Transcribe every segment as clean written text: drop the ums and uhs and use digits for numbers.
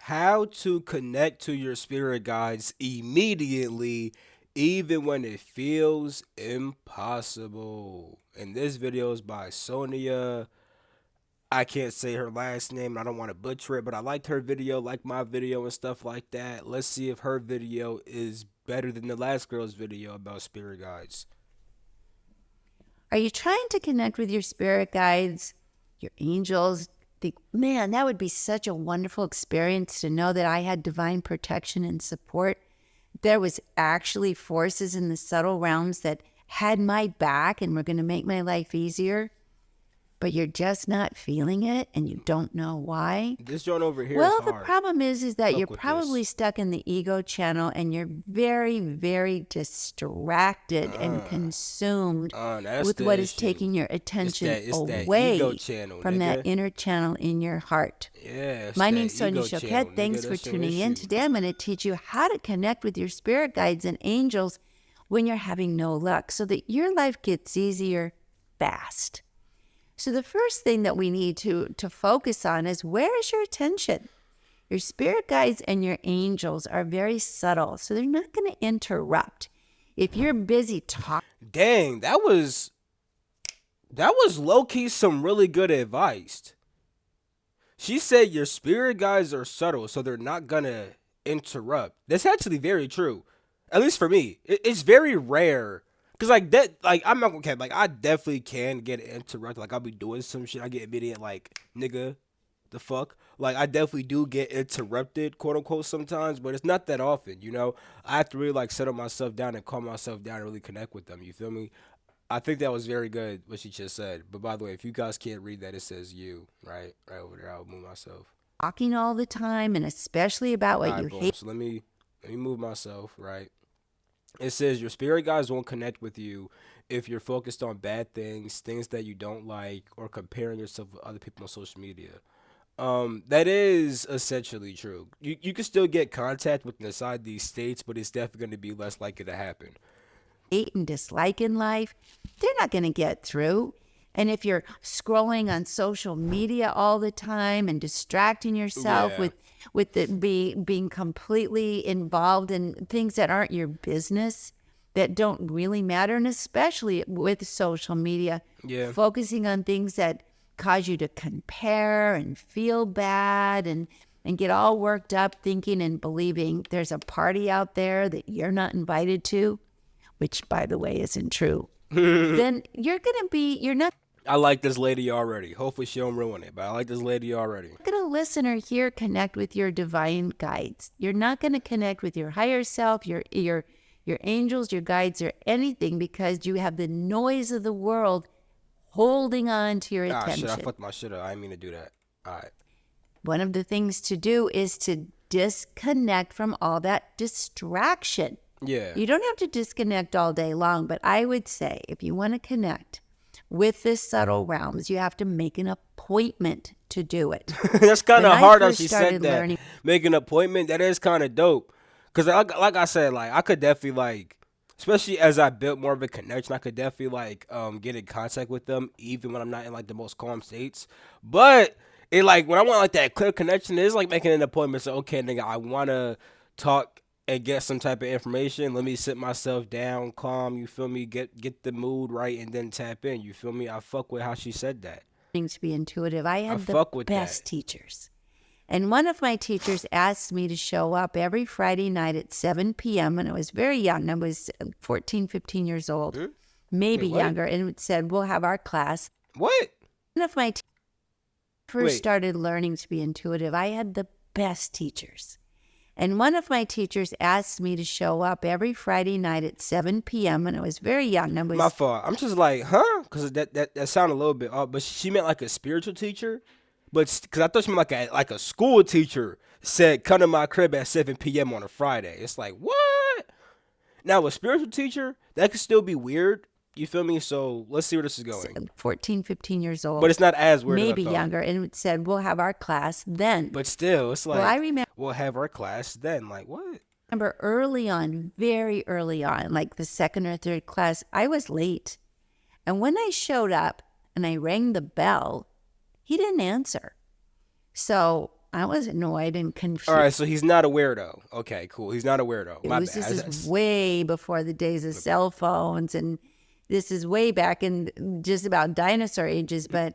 How to connect to your spirit guides immediately, even when it feels impossible. And this video is by Sonia. I can't say her last name. I don't want to butcher it, but I liked her video, like my video and stuff like that. Let's see if her video is better than the last girl's video about spirit guides. Are you trying to connect with your spirit guides, your angels? Think, man, that would be such a wonderful experience to know that I had divine protection and support. There was actually forces in the subtle realms that had my back and were going to make my life easier, but you're just not feeling it and you don't know why. This joint over here is Well, the hard. problem is that you're Fuck with probably this. stuck in the ego channel and you're very, very distracted and consumed That's with the what is issue. taking your attention It's that away ego channel, from that nigga. inner channel in your heart. Yeah, it's My that name's Sonia ego channel, Choquette. nigga. Thanks for That's your tuning in. issue. Today I'm going to teach you how to connect with your spirit guides and angels when you're having no luck so that your life gets easier fast. So the first thing that we need to focus on is, where is your attention? Your spirit guides and your angels are very subtle, so they're not going to interrupt. If you're busy talking, Dang, that was low key some really good advice. She said your spirit guides are subtle, so they're not gonna interrupt. That's actually very true. At least for me, it's very rare. Cause like that, like I'm not gonna cap. Like I definitely can get interrupted. Like I'll be doing some shit, I get immediate like nigga, the fuck. Like I definitely do get interrupted, quote unquote, sometimes, but it's not that often. I have to really like settle myself down and calm myself down and really connect with them. You feel me? I think that was very good what she just said. But by the way, if you guys can't read that, it says you right over there. I'll move myself. all the time, and especially about All what right, you boom. hate. So let me move myself right. It says your spirit guides won't connect with you if you're focused on bad things, things that you don't like, or comparing yourself with other people on social media. That is essentially true. You can still get contact with inside these states, but it's definitely going to be less likely to happen. Hate and dislike in life, they're not going to get through. And if you're scrolling on social media all the time and distracting yourself Yeah, with being completely involved in things that aren't your business, that don't really matter, and especially with social media, yeah. focusing on things that cause you to compare and feel bad and get all worked up thinking and believing there's a party out there that you're not invited to, which by the way isn't true, then you're not I like this lady already. Hopefully she don't ruin it, but I like this lady already. going to listen or hear connect with your divine guides. You're not going to connect with your higher self, your angels, your guides, or anything, because you have the noise of the world holding on to your Ah, shit, I attention. fucked my shit up. I didn't mean to do that. All right. One of the things to do is to disconnect from all that distraction. Yeah. You don't have to disconnect all day long, but I would say if you want to connect with the subtle realms, you have to make an appointment to do it. That's kind When of I hard how first she said started that. learning, Make an appointment, that is kind of dope. Because, like I said, like, I could definitely, like, especially as I built more of a connection, I could definitely, like, get in contact with them even when I'm not in, like, the most calm states. But, like, when I want, like, that clear connection, it's like making an appointment. So, okay, nigga, I want to talk and get some type of information. Let me sit myself down, calm, you feel me? Get the mood right and then tap in, you feel me? I fuck with how she said that. to be intuitive, I I had the fuck with that. best teachers. And one of my teachers asked me to show up every Friday night at 7 p.m. And I was very young. I was 14, 15 years old, Hmm? maybe Wait, what? younger. And it said, we'll have our class. What? One of my first Wait. started learning to be intuitive, I had the best teachers. And one of my teachers asked me to show up every Friday night at 7 p.m. And I was very young. I My was fault. I'm just like, huh? Because that sounded a little bit off. But she meant like a spiritual teacher. But because I thought she meant like a school teacher said, come to my crib at 7 p.m. on a Friday. It's like, what? Now, a spiritual teacher, that could still be weird. You feel me? So let's see where this is going. 14, 15 years But old, it's not as weird as I maybe thought. younger. And it said, we'll have our class then. But still, it's Well, I like, remember. we'll have our class then. Like, what? Early on, very early on, like the second or third class, I was late. And when I showed up and I rang the bell, he didn't answer. So I was annoyed and All right, confused. so he's not a weirdo. Okay, cool. He's not a weirdo. It My was bad. This is way before the days of cell phones, and this is way back in just about dinosaur ages. But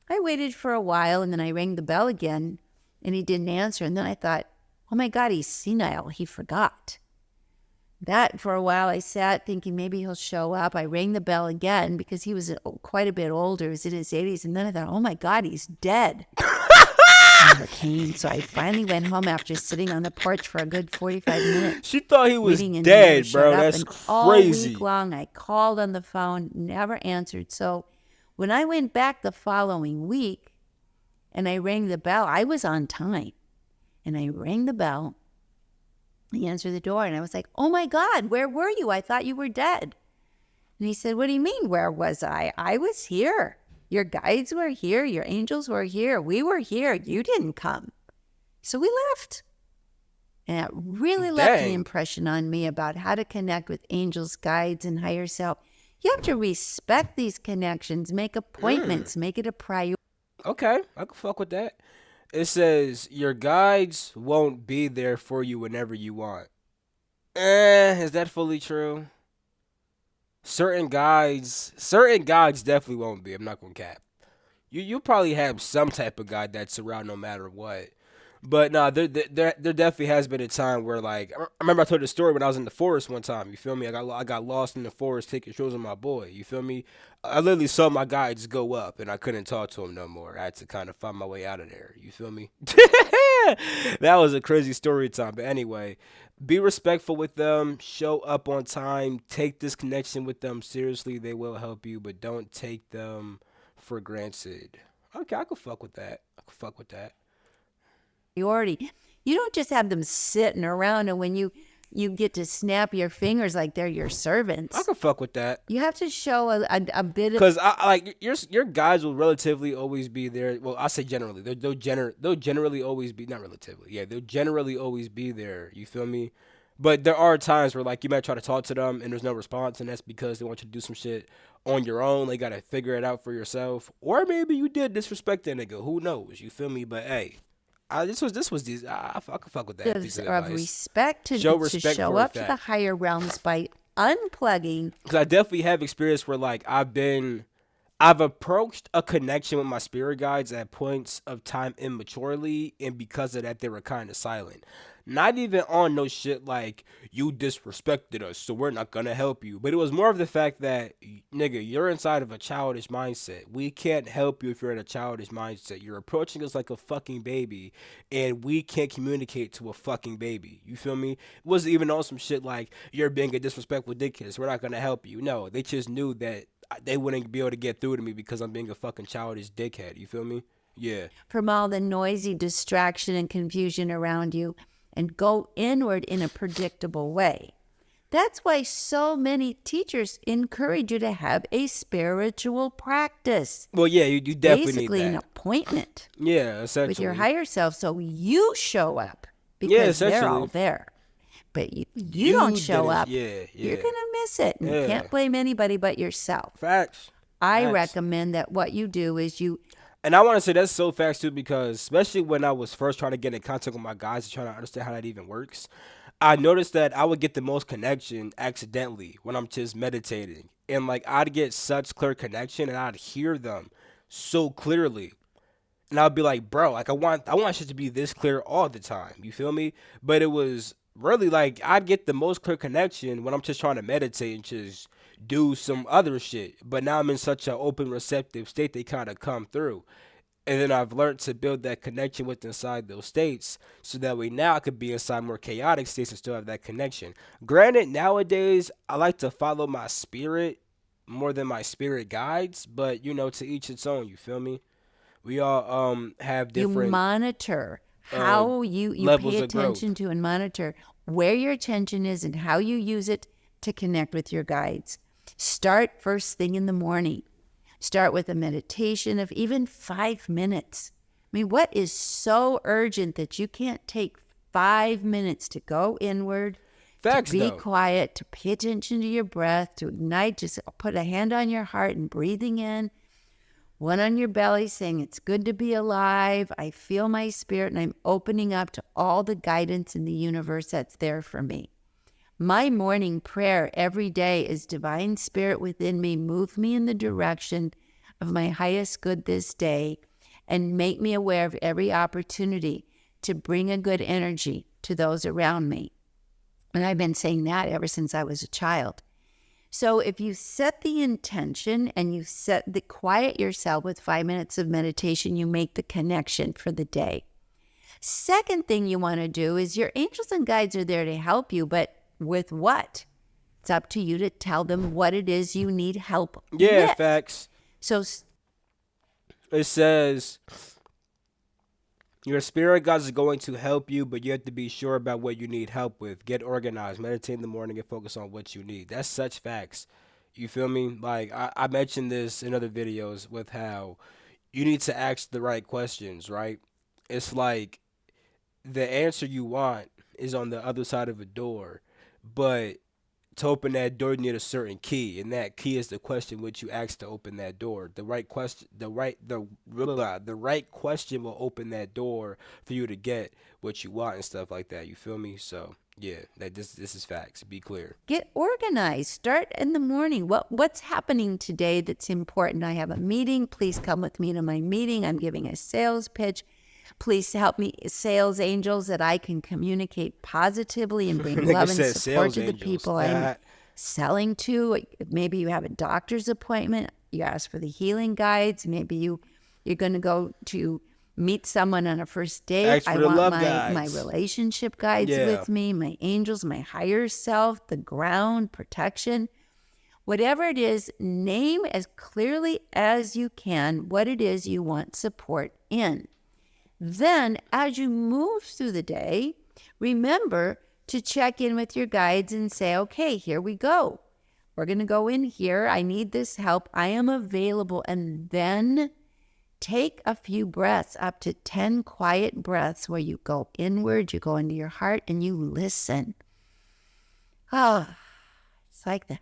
I waited for a while, and then I rang the bell again, and he didn't answer. And then I thought, oh my God, he's senile. He forgot. That for a while I sat thinking maybe he'll show up. I rang the bell again because he was quite a bit older. He was in his 80s. And then I thought, oh my God, he's dead. Never came. So I finally went home after sitting on the porch for a good 45 minutes. She thought he was Waiting, and he never dead, showed bro. up. That's And all crazy. week long, I called on the phone, never answered. So when I went back the following week and I rang the bell, I was on time. And I rang the bell. He answered the door, and I was like, oh my God, where were you? I thought you were dead. And he said, what do you mean, where was I? I was here. Your guides were here. Your angels were here. We were here. You didn't come. So we left. And it really left an Dang. impression on me about how to connect with angels, guides, and higher self. You have to respect these connections, make appointments, make it a priority. Okay, I can fuck with that. It says your guides won't be there for you whenever you want. Is that fully true? Certain guides definitely won't be. I'm not gonna cap. You probably have some type of guide that's around no matter what. But no, there definitely has been a time where like I remember I told the story when I was in the forest one time. You feel me? I got lost in the forest taking shows with my boy. You feel me? I literally saw my guy just go up, and I couldn't talk to him no more. I had to kind of find my way out of there. You feel me? That was a crazy story time. But anyway, be respectful with them. Show up on time. Take this connection with them seriously. They will help you, but don't take them for granted. Okay, I could fuck with that. I could fuck with that. You don't just have them sitting around, and when you get to snap your fingers like they're your I servants. could fuck with that. You have to show a bit of Cause I like your guys will relatively always be there. Well, I say generally. They'll generally always be not relatively. Yeah, they'll generally always be there. You feel me? But there are times where like you might try to talk to them and there's no response, and that's because they want you to do some shit on your own. They gotta figure it out for yourself, or maybe you did disrespect that nigga. Who knows? You feel me? But hey, this was these. I could fuck with that piece of of advice. respect to Show to respect show for a up to the fact. higher realms by unplugging. Because I definitely have experience where like I've approached a connection with my spirit guides at points of time immaturely, and because of that, they were kind of silent. Not even on no shit like you disrespected us, so we're not gonna help you. But it was more of the fact that, nigga, you're inside of a childish mindset. We can't help you if you're in a childish mindset. You're approaching us like a fucking baby, and we can't communicate to a fucking baby. You feel me? It wasn't even on some shit like you're being a disrespectful dickhead, so we're not gonna help you. No, they just knew that they wouldn't be able to get through to me because I'm being a fucking childish dickhead. You feel me? Yeah. From all the noisy distraction and confusion around you and go inward in a predictable way. That's why so many teachers encourage you to have a spiritual practice, Well, yeah, you definitely basically need an that. appointment Yeah, with your essentially. higher self so you show up Yeah, because they're all essentially. there. But you don't show didn't- up, Yeah, you're yeah. going to miss it. And you Yeah. can't blame anybody but yourself. Facts. I Facts. recommend that what you do is you And I want to say that's so facts too, because especially when I was first trying to get in contact with my guys and trying to understand how that even works, I noticed that I would get the most connection accidentally when I'm just meditating. And like I'd get such clear connection and I'd hear them so clearly. And I'd be like, bro, like I want shit to be this clear all the time. You feel me? But it was really like I'd get the most clear connection when I'm just trying to meditate and just do some other shit. But now I'm in such an open, receptive state they kind of come through. And then I've learned to build that connection with inside those states so that way now I could be inside more chaotic states and still have that connection. Granted, nowadays I like to follow my spirit more than my spirit guides, but you know, to each its own, you feel me? We all have you different monitor how you levels pay of growth. attention to and monitor where your attention is and how you use it to connect with your guides. Start first thing in the morning. Start with a meditation of even 5 minutes. I mean, what is so urgent that you can't take 5 minutes to go inward, Facts to be though. quiet, to pay attention to your breath, to ignite, just put a hand on your heart and breathing in. one on your belly saying, it's good to be alive. I feel my spirit and I'm opening up to all the guidance in the universe that's there for me. My morning prayer every day is, divine spirit within me, move me in the direction of my highest good this day and make me aware of every opportunity to bring a good energy to those around me. And I've been saying that ever since I was a child. So if you set the intention and you quiet yourself with 5 minutes of meditation, you make the connection for the day. Second thing you want to do is, your angels and guides are there to help you, but with what? It's up to you to tell them what it is you need help Yeah, with. facts. So It says your spirit guides is going to help you, but you have to be sure about what you need help with. Get organized, meditate in the morning, and focus on what you need. That's such facts. You feel me? Like I mentioned this in other videos with how you need to ask the right questions, right? It's like the answer you want is on the other side of a door, but to open that door, you need a certain key, and that key is the question which you ask to open that door. The right question will open that door for you to get what you want and stuff like that. You feel me? So yeah, that this is facts. Be clear. get organized. Start in the morning. What's happening today that's important? I have a meeting. Please come with me to my meeting. I'm giving a sales pitch. Please help me, sales angels, that I can communicate positively and bring Nigga love and said support sales to the angels. people I'm selling to. Maybe you have a doctor's appointment. You ask for the healing guides. Maybe you're going to go to meet someone on a first date. Ask for I the want love my guides. relationship guides Yeah. with me, my angels, my higher self, the ground, protection. Whatever it is, name as clearly as you can what it is you want support in. Then, as you move through the day, remember to check in with your guides and say, okay, here we go. We're going to go in here. I need this help. I am available. And then take a few breaths, up to 10 quiet breaths, where you go inward, you go into your heart, and you listen. Ah, it's like that.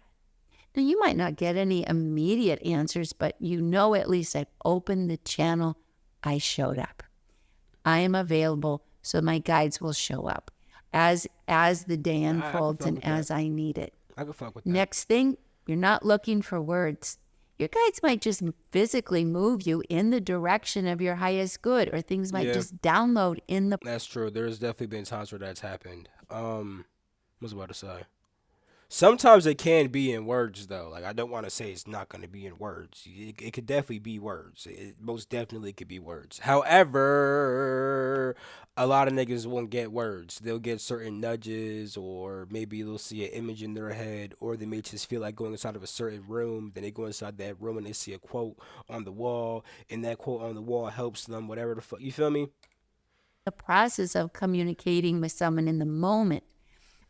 Now, you might not get any immediate answers, but you know at least I've opened the channel. I showed up. I am available, so my guides will show up as the day unfolds and as I need it. I can fuck with that. Next thing, you're not looking for words. Your guides might just physically move you in the direction of your highest good, or things might Yeah. just download in the. That's true. There's definitely been times where that's happened. What was I about to say? Sometimes it can be in words, though. Like, I don't want to say it's not going to be in words. It could definitely be words. It most definitely could be words. However, a lot of niggas won't get words. They'll get certain nudges, or maybe they'll see an image in their head, or they may just feel like going inside of a certain room. Then they go inside that room and they see a quote on the wall, and that quote on the wall helps them, whatever the fuck. You feel me? The process of communicating with someone in the moment.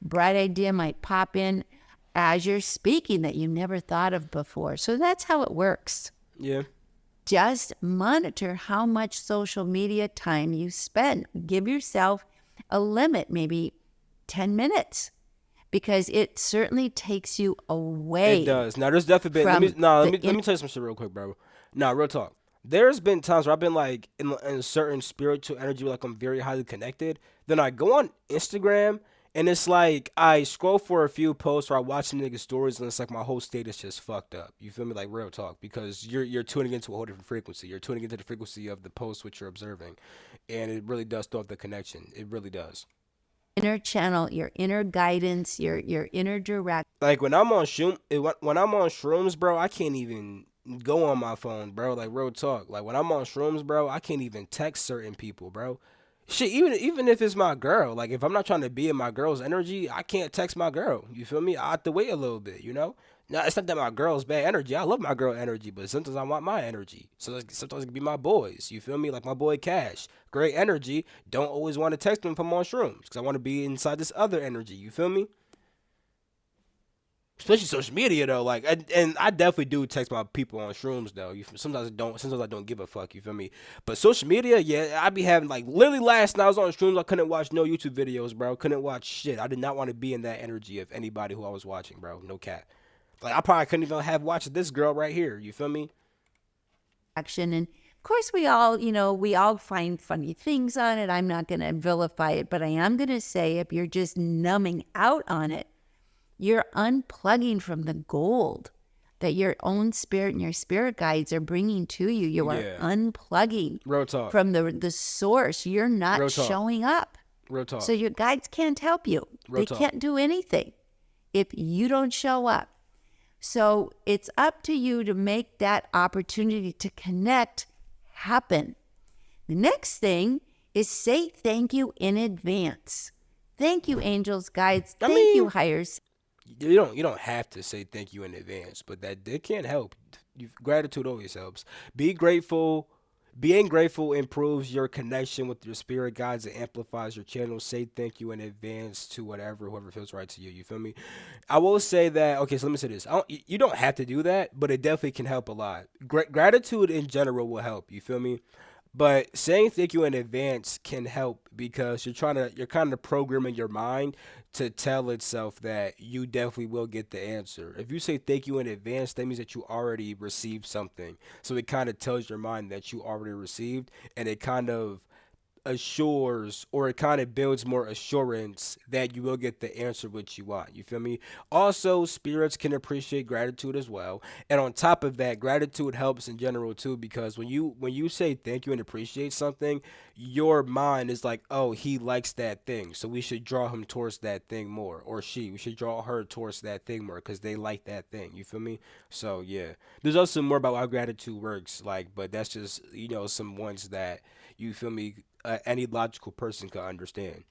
Bright idea might pop in as you're speaking that you never thought of before. So that's how it works. Yeah. Just monitor how much social media time you spend. Give yourself a limit, maybe 10 minutes, because it certainly takes you away. It does. Now, there's definitely been. Let me tell you some shit real quick, bro. Nah, real talk. There's been times where I've been like in a certain spiritual energy, like I'm very highly connected. Then I go on Instagram, and it's like I scroll for a few posts, or I watch some niggas' stories, and it's like my whole state is just fucked up. You feel me? Like, real talk, because you're tuning into a whole different frequency. You're tuning into the frequency of the post which you're observing, and it really does throw off the connection. It really does. Inner channel, your inner guidance, your inner direct. Like when I'm on shrooms, bro, I can't even go on my phone, bro. Like, real talk. Like when I'm on shrooms, bro, I can't even text certain people, bro. Shit, even if it's my girl, like if I'm not trying to be in my girl's energy, I can't text my girl. You feel me? I have to wait a little bit, you know? Now, it's not that my girl's bad energy. I love my girl energy, but sometimes I want my energy. So like, sometimes it can be my boys. You feel me? Like my boy Cash, great energy. Don't always want to text him if I'm on shrooms because I want to be inside this other energy. You feel me? Especially social media though, like, and I definitely do text my people on shrooms though. Sometimes I don't give a fuck. You feel me? But social media, yeah, I be having like literally last night I was on shrooms. I couldn't watch no YouTube videos, bro. Couldn't watch shit. I did not want to be in that energy of anybody who I was watching, bro. No cat. Like I probably couldn't even have watched this girl right here. You feel me? action. And of course, we all find funny things on it. I'm not going to vilify it, but I am going to say if you're just numbing out on it, you're unplugging from the gold that your own spirit and your spirit guides are bringing to you. You are Yeah. unplugging Real talk. from the source. You're not Real talk. showing up. Real talk. So your guides can't help you. Real They talk. can't do anything if you don't show up. So it's up to you to make that opportunity to connect happen. The next thing is say thank you in advance. Thank you, angels, guides. Thank you, higher self. You don't have to say thank you in advance, but that can't help. Gratitude always helps. Be grateful. Being grateful improves your connection with your spirit guides and amplifies your channel. Say thank you in advance to whoever feels right to you. You feel me? I will say that. Okay, so let me say this. You don't have to do that, but it definitely can help a lot. Gratitude in general will help. You feel me? But saying thank you in advance can help because you're kind of programming your mind to tell itself that you definitely will get the answer. If you say thank you in advance, that means that you already received something. So it kind of tells your mind that you already received, and it kind of assures, or it kind of builds more assurance that you will get the answer which you want. You feel me? Also, spirits can appreciate gratitude as well. And on top of that, gratitude helps in general too, because when you say thank you and appreciate something, your mind is like, oh, he likes that thing, so we should draw him towards that thing more, or we should draw her towards that thing more because they like that thing. You feel me? So yeah, there's also more about how gratitude works, like, but that's just some ones that you feel me, any logical person could understand.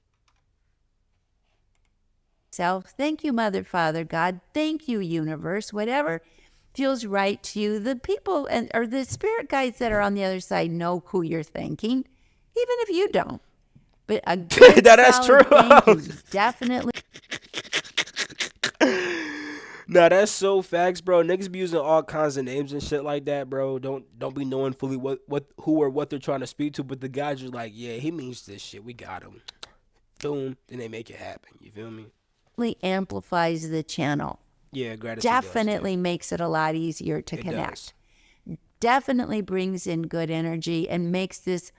Thank you, Mother, Father, God. Thank you, universe. Whatever feels right to you. The people or the spirit guides that are on the other side know who you're thanking, even if you don't. But a good That's solid true. thank you definitely. Nah, that's so facts, bro. Niggas be using all kinds of names and shit like that, bro. Don't be knowing fully what who or what they're trying to speak to, but the guys are like, yeah, he means this shit. We got him. Boom. Then they make it happen. You feel me? Amplifies the channel. Yeah, gratitude does, Definitely makes it a lot easier to It connect. does. Definitely brings in good energy and makes this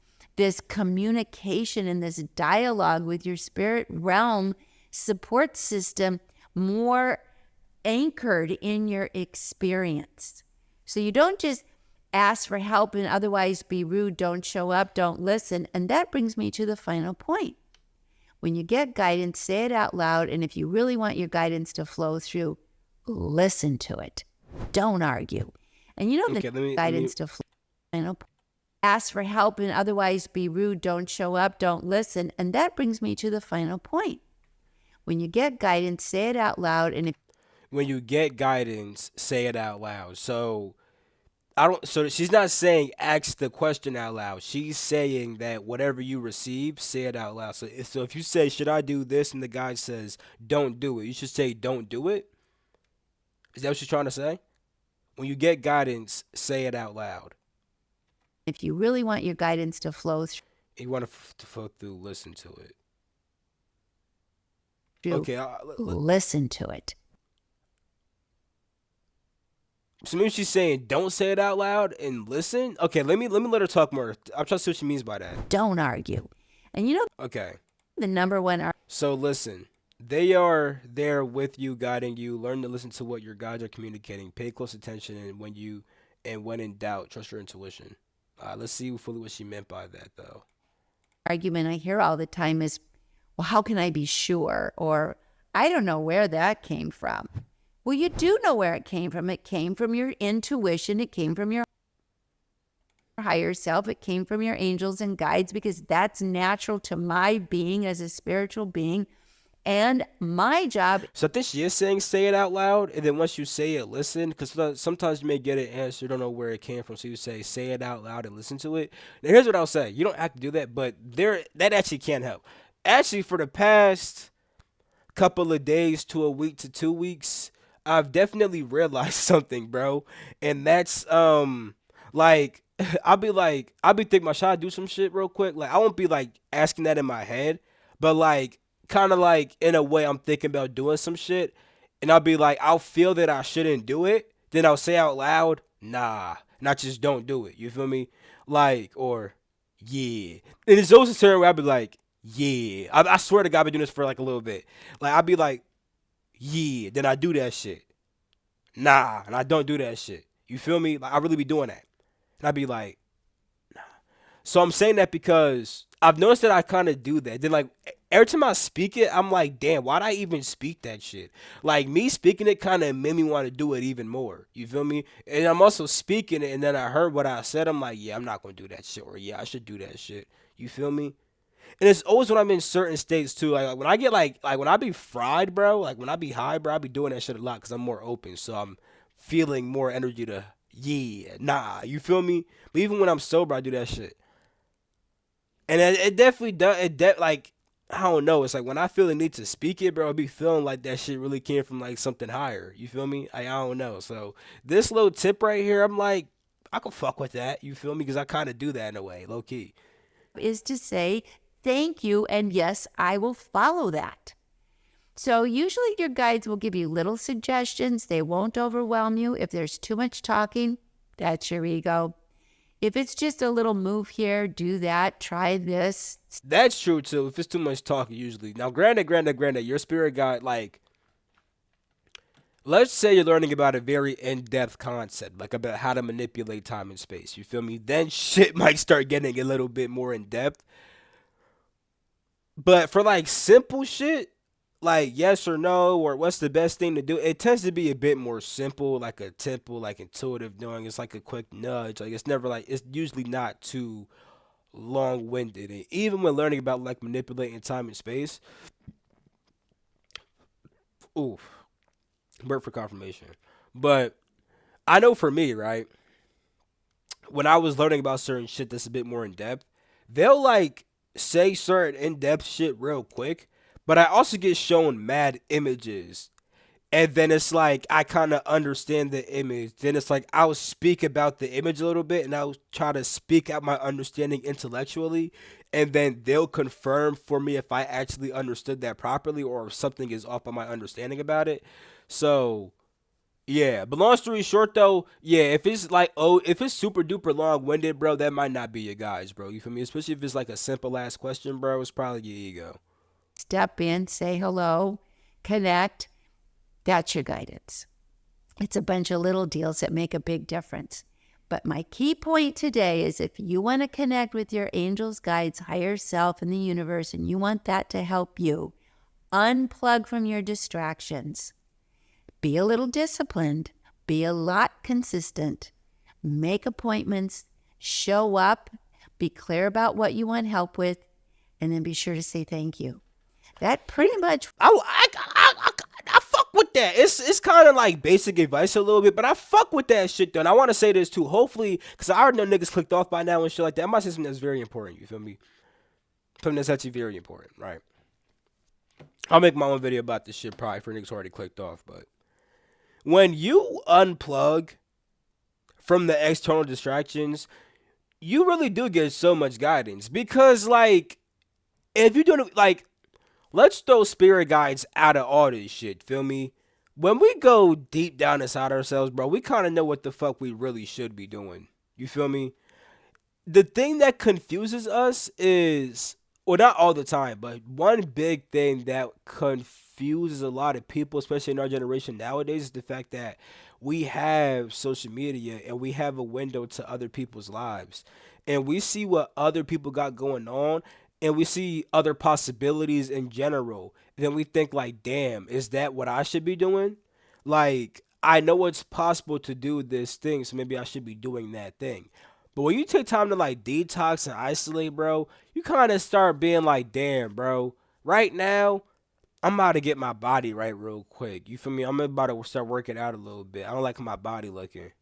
communication and this dialogue with your spirit realm support system more anchored in your experience. So you don't just ask for help and otherwise be rude, don't show up, don't listen. And that brings me to the final point. When you get guidance, say it out loud. And if you really want your guidance to flow through, listen to it. Don't argue. And Okay, guidance to flow. Ask for help and otherwise be rude, don't show up, don't listen. And that brings me to the final point. When you get guidance, say it out loud. And if when you get guidance, say it out loud. So I don't. So she's not saying ask the question out loud. She's saying that whatever you receive, say it out loud. So if you say, "Should I do this?" and the guy says, "Don't do it," you should say, "Don't do it." Is that what she's trying to say? When you get guidance, say it out loud. if you really want your guidance to flow If you want to flow through, listen to it. through, Okay. listen to it. So maybe she's saying, "Don't say it out loud and listen." Okay. Let me let her talk more. I'm trying to see what she means by that. Don't argue. And Okay. the number one So listen, they are there with you, guiding you. Learn to listen to what your guides are communicating. Pay close attention, and when in doubt, trust your intuition. Let's see fully what she meant by that, though. argument I hear all the time is, well, how can I be sure? Or I don't know where that came from. Well, you do know where it came from. It came from your intuition. It came from your higher self. It came from your angels and guides, because that's natural to my being as a spiritual being. And my job. So I think she is saying say it out loud, and then once you say it, listen, because sometimes you may get an answer, you don't know where it came from, so you say it out loud and listen to it. Now here's what I'll say: you don't have to do that, but that actually can help. Actually, for the past couple of days to a week to 2 weeks, I've definitely realized something, bro, and that's like. I'll be thinking, should I do some shit real quick? Like, I won't be like asking that in my head, but like kind of like in a way I'm thinking about doing some shit, and I'll be like, I'll feel that I shouldn't do it, then I'll say out loud, nah, not just don't do it. You feel me? Like, or yeah. And it's always a certain way I'll be like, yeah. I swear to God, I've been doing this for like a little bit. Like, I'll be like, yeah. Then I do that shit. Nah. And I don't do that shit. You feel me? Like, I really be doing that. And I'd be like, so I'm saying that because I've noticed that I kind of do that. Then like every time I speak it, I'm like, damn, why'd I even speak that shit? Like me speaking it kind of made me want to do it even more. You feel me? And I'm also speaking it, and then I heard what I said. I'm like, yeah, I'm not gonna do that shit, or yeah, I should do that shit. You feel me? And it's always when I'm in certain states too. Like when I get like when I be fried, bro. Like when I be high, bro. I be doing that shit a lot because I'm more open. So I'm feeling more energy to yeah, nah. You feel me? But even when I'm sober, I do that shit. And it definitely does. Like I don't know. It's like when I feel the need to speak it, bro. I be feeling like that shit really came from like something higher. You feel me? I don't know. So this little tip right here, I'm like, I can fuck with that. You feel me? Because I kind of do that in a way, low key. Is to say thank you, and yes, I will follow that. So usually your guides will give you little suggestions. They won't overwhelm you. If there's too much talking, that's your ego. If it's just a little move here, do that, try this. That's true too. If it's too much talking, usually. Now, granted, your spirit guide, like, let's say you're learning about a very in-depth concept, like about how to manipulate time and space. You feel me? Then shit might start getting a little bit more in depth. But for like simple shit, like yes or no, or what's the best thing to do, it tends to be a bit more simple, like a temple, like intuitive doing. It's like a quick nudge. Like it's never like it's usually not too long-winded. And even when learning about like manipulating time and space, oof, word for confirmation. But I know for me, right, when I was learning about certain shit that's a bit more in depth, they'll like say certain in depth shit real quick, but I also get shown mad images. And then it's like I kind of understand the image. Then it's like I'll speak about the image a little bit, and I'll try to speak out my understanding intellectually, and then they'll confirm for me if I actually understood that properly or if something is off on my understanding about it. So yeah, but long story short though, yeah, if it's like if it's super duper long winded, bro, that might not be your guys, bro. You feel me? Especially if it's like a simple ass question, bro. It's probably your ego. Step in, say hello, connect. That's your guidance. It's a bunch of little deals that make a big difference. But my key point today is if you want to connect with your angels, guides, higher self in the universe, and you want that to help you, unplug from your distractions. Be a little disciplined. Be a lot consistent. Make appointments. Show up. Be clear about what you want help with. And then be sure to say thank you. That pretty much. I fuck with that. It's kind of like basic advice a little bit, but I fuck with that shit though. And I want to say this too. Hopefully, because I already know niggas clicked off by now and shit like that. I might say something that's very important. You feel me? Something that's actually very important, right? I'll make my own video about this shit probably for niggas who already clicked off. But when you unplug from the external distractions, you really do get so much guidance because like if you don't like let's throw spirit guides out of all this shit, feel me? When we go deep down inside ourselves, bro, we kind of know what the fuck we really should be doing. You feel me? The thing that confuses us is, well, not all the time, but one big thing that confuses a lot of people, especially in our generation nowadays, is the fact that we have social media and we have a window to other people's lives. And we see what other people got going on and we see other possibilities in general. And then we think like, damn, is that what I should be doing? Like, I know it's possible to do this thing, so maybe I should be doing that thing. But when you take time to like detox and isolate, bro, you kind of start being like, damn, bro, right now, I'm about to get my body right real quick. You feel me? I'm about to start working out a little bit. I don't like how my body looking.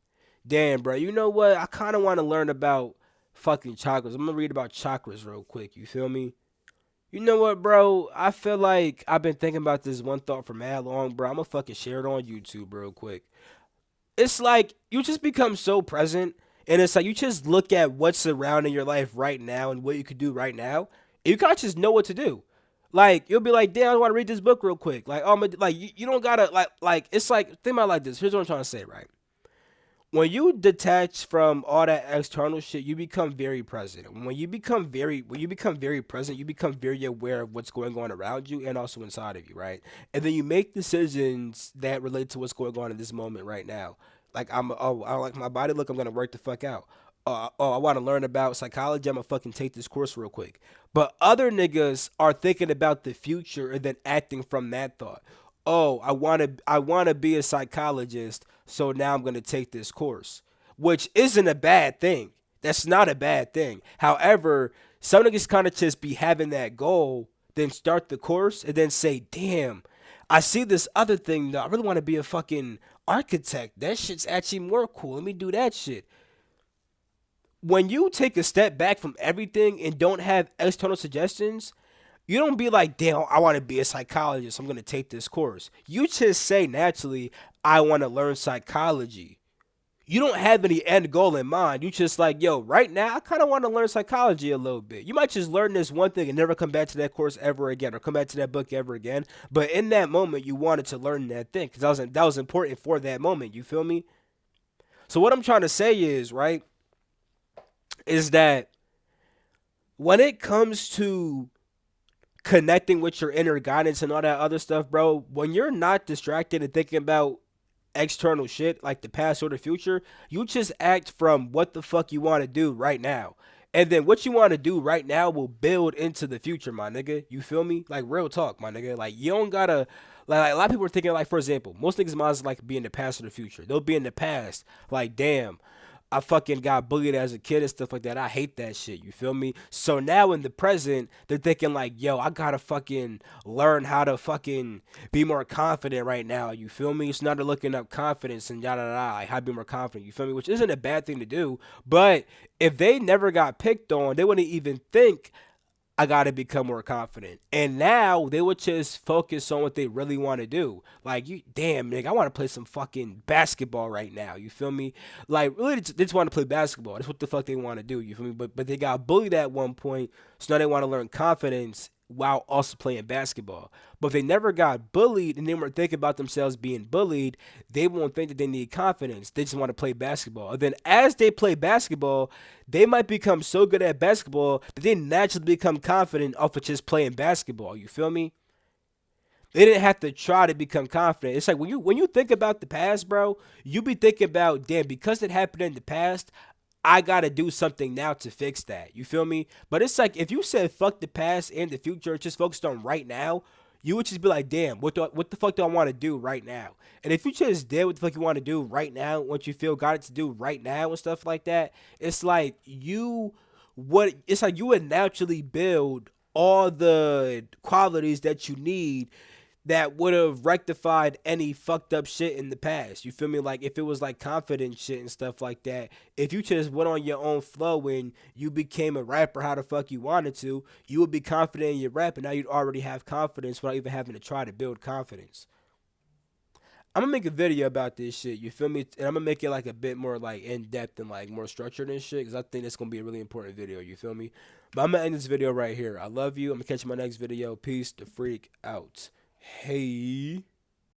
Damn, bro, you know what? I kind of want to learn about fucking chakras. I'm gonna read about chakras real quick. You feel me? You know what, bro? I feel like I've been thinking about this one thought for mad long, bro. I'm gonna fucking share it on YouTube real quick. It's like you just become so present, and it's like you just look at what's surrounding your life right now and what you could do right now, and you kind of just know what to do. Like you'll be like, damn, I want to read this book real quick. Like, like you don't gotta like it's like think about it like this. Here's what I'm trying to say, right? When you detach from all that external shit, you become very present. When you become very present, you become very aware of what's going on around you and also inside of you, right? And then you make decisions that relate to what's going on in this moment right now. Like I like my body. Look, I'm gonna work the fuck out. I want to learn about psychology. I'm gonna fucking take this course real quick. But other niggas are thinking about the future and then acting from that thought. Oh, I want to be a psychologist, so now I'm going to take this course, which isn't a bad thing. That's not a bad thing. However, some niggas kind of just be having that goal, then start the course and then say, "Damn, I see this other thing though. I really want to be a fucking architect. That shit's actually more cool. Let me do that shit." When you take a step back from everything and don't have external suggestions, you don't be like, damn, I want to be a psychologist. I'm going to take this course. You just say naturally, I want to learn psychology. You don't have any end goal in mind. You just like, yo, right now, I kind of want to learn psychology a little bit. You might just learn this one thing and never come back to that course ever again or come back to that book ever again. But in that moment, you wanted to learn that thing because that was important for that moment. You feel me? So what I'm trying to say is, right, is that when it comes to connecting with your inner guidance and all that other stuff, bro, when you're not distracted and thinking about external shit like the past or the future, you just act from what the fuck you want to do right now. And then what you want to do right now will build into the future, my nigga. You feel me? Like real talk, my nigga. Like you don't gotta like a lot of people are thinking like for example, most niggas minds like be in the past or the future. They'll be in the past, like damn, I fucking got bullied as a kid and stuff like that. I hate that shit. You feel me? So now in the present, they're thinking like, yo, I gotta fucking learn how to fucking be more confident right now. You feel me? It's not looking up confidence and yada yada. Like how to be more confident. You feel me? Which isn't a bad thing to do. But if they never got picked on, they wouldn't even think I gotta become more confident. And now they would just focus on what they really want to do. Like you, damn nigga, I want to play some fucking basketball right now. You feel me? Like really, they just want to play basketball. That's what the fuck they want to do. You feel me? But they got bullied at one point, so now they want to learn confidence while also playing basketball. But if they never got bullied and they weren't thinking about themselves being bullied, they won't think that they need confidence. They just want to play basketball. And then as they play basketball, they might become so good at basketball that they naturally become confident off of just playing basketball. You feel me? They didn't have to try to become confident. It's like when you think about the past, bro, you be thinking about, damn, because it happened in the past, I gotta do something now to fix that. You feel me? But it's like if you said fuck the past and the future, just focused on right now, you would just be like, damn, what the fuck do I want to do right now? And if you just did what the fuck you want to do right now, what you feel got it to do right now and stuff like that, it's like you would naturally build all the qualities that you need that would have rectified any fucked up shit in the past. You feel me? Like if it was like confident shit and stuff like that. If you just went on your own flow and you became a rapper how the fuck you wanted to, you would be confident in your rap and now you'd already have confidence without even having to try to build confidence. I'm gonna make a video about this shit. You feel me? And I'm gonna make it like a bit more like in depth and like more structured and shit because I think it's gonna be a really important video. You feel me? But I'm gonna end this video right here. I love you. I'm gonna catch you in my next video. Peace. The freak out. Hey.